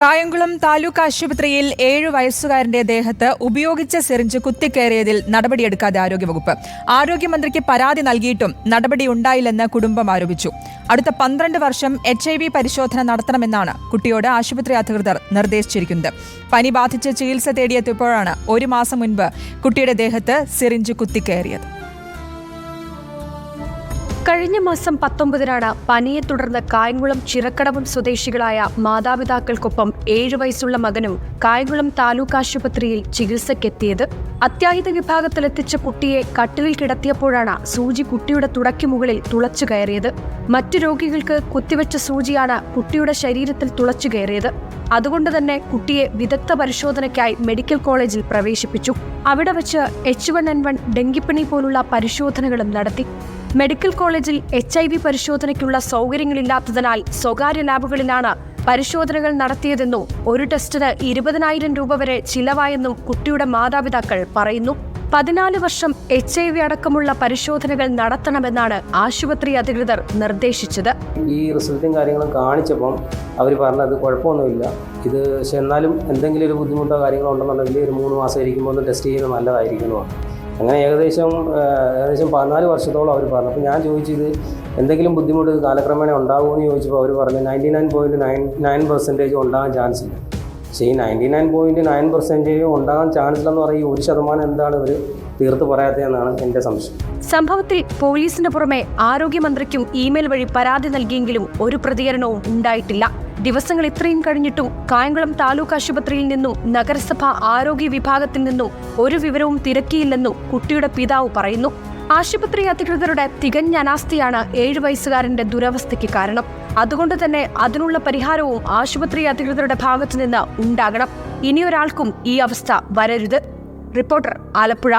കായംകുളം താലൂക്ക് ആശുപത്രിയിൽ 7 വയസ്സുകാരന്റെ ദേഹത്ത് ഉപയോഗിച്ച സിറിഞ്ച് കുത്തിക്കയറിയതിൽ നടപടിയെടുക്കാതെ ആരോഗ്യവകുപ്പ്. ആരോഗ്യമന്ത്രിക്ക് പരാതി നൽകിയിട്ടും നടപടിയുണ്ടായില്ലെന്ന് കുടുംബം ആരോപിച്ചു. അടുത്ത 12 വർഷം HIV പരിശോധന നടത്തണമെന്നാണ് കുട്ടിയോട് ആശുപത്രി അധികൃതർ നിർദ്ദേശിച്ചിരിക്കുന്നത്. പനി ബാധിച്ച് ചികിത്സ തേടിയെത്തിയപ്പോഴാണ് 1 മാസം മുൻപ് കുട്ടിയുടെ ദേഹത്ത് സിറിഞ്ച് കുത്തിക്കയറിയത്. കഴിഞ്ഞ മാസം 19-നാണ് പനിയെ തുടർന്ന് കായംകുളം ചിറക്കടവും സ്വദേശികളായ മാതാപിതാക്കൾക്കൊപ്പം 7 വയസ്സുള്ള മകനും കായംകുളം താലൂക്ക് ആശുപത്രിയിൽ ചികിത്സയ്ക്കെത്തിയത്. അത്യാഹിത വിഭാഗത്തിലെത്തിച്ച കുട്ടിയെ കട്ടിലിൽ കിടത്തിയപ്പോഴാണ് സൂചി കുട്ടിയുടെ തുടയ്ക്കുമുകളിൽ തുളച്ചു കയറിയത്. മറ്റു രോഗികൾക്ക് കുത്തിവെച്ച സൂചിയാണ് കുട്ടിയുടെ ശരീരത്തിൽ തുളച്ചു കയറിയത്. അതുകൊണ്ട് തന്നെ കുട്ടിയെ വിദഗ്ധ പരിശോധനയ്ക്കായി മെഡിക്കൽ കോളേജിൽ പ്രവേശിപ്പിച്ചു. അവിടെ വച്ച് H1N1 ഡെങ്കിപ്പനി പോലുള്ള പരിശോധനകളും നടത്തി. മെഡിക്കൽ കോളേജിൽ HIV പരിശോധനയ്ക്കുള്ള സൗകര്യങ്ങളില്ലാത്തതിനാൽ സ്വകാര്യ ലാബുകളിലാണ് പരിശോധനകൾ നടത്തിയതെന്നും ഒരു ടെസ്റ്റിന് 20,000 രൂപ വരെ ചിലവായെന്നും കുട്ടിയുടെ മാതാപിതാക്കൾ പറയുന്നു. 14 വർഷം HIV അടക്കമുള്ള പരിശോധനകൾ നടത്തണമെന്നാണ് ആശുപത്രി അധികൃതർ നിർദ്ദേശിച്ചത്. ഈ റിസൾട്ടും കാര്യങ്ങളും കാണിച്ചപ്പം അവർ പറഞ്ഞത് കുഴപ്പമൊന്നുമില്ല, ഇത് പക്ഷെ എന്നാലും എന്തെങ്കിലും ഒരു ബുദ്ധിമുട്ടോ കാര്യങ്ങളോ ഉണ്ടെന്നുണ്ടെങ്കിൽ ഒരു 3 മാസം ഇരിക്കുമ്പോൾ ഒന്ന് ടെസ്റ്റ് ചെയ്യുന്നത് നല്ലതായിരിക്കുന്നു. അങ്ങനെ ഏകദേശം 14 വർഷത്തോളം അവർ പറഞ്ഞു. അപ്പോൾ ഞാൻ ചോദിച്ചത് എന്തെങ്കിലും ബുദ്ധിമുട്ട് കാലക്രമേണ ഉണ്ടാകുമെന്ന് ചോദിച്ചപ്പോൾ അവർ പറഞ്ഞു 99.99% ഉണ്ടാകാൻ ചാൻസ് ഇല്ല. പക്ഷേ ഈ 99.9% ഉണ്ടാകാൻ ചാൻസ് ഇല്ലെന്ന് പറയും 1% എന്താണ് ഇവർ തീർത്ത് പറയാത്തതെന്നാണ് എൻ്റെ സംശയം. സംഭവത്തിൽ പോലീസിന് പുറമെ ആരോഗ്യമന്ത്രിക്കും ഇമെയിൽ വഴി പരാതി നൽകിയെങ്കിലും ഒരു പ്രതികരണവും ഉണ്ടായിട്ടില്ല. ദിവസങ്ങൾ ഇത്രയും കഴിഞ്ഞിട്ടും കായംകുളം താലൂക്ക് ആശുപത്രിയിൽ നിന്നും നഗരസഭ ആരോഗ്യ വിഭാഗത്തിൽ നിന്നും ഒരു വിവരവും തിരക്കിയില്ലെന്നും കുട്ടിയുടെ പിതാവ് പറയുന്നു. ആശുപത്രി അധികൃതരുടെ തികഞ്ഞ അനാസ്ഥയാണ് 7 വയസ്സുകാരന്റെ ദുരവസ്ഥയ്ക്ക് കാരണം. അതുകൊണ്ട് തന്നെ അതിനുള്ള പരിഹാരവും ആശുപത്രി അധികൃതരുടെ ഭാഗത്തുനിന്ന് ഉണ്ടാകണം. ഇനിയൊരാൾക്കും ഈ അവസ്ഥ വരരുത്. റിപ്പോർട്ടർ, ആലപ്പുഴ.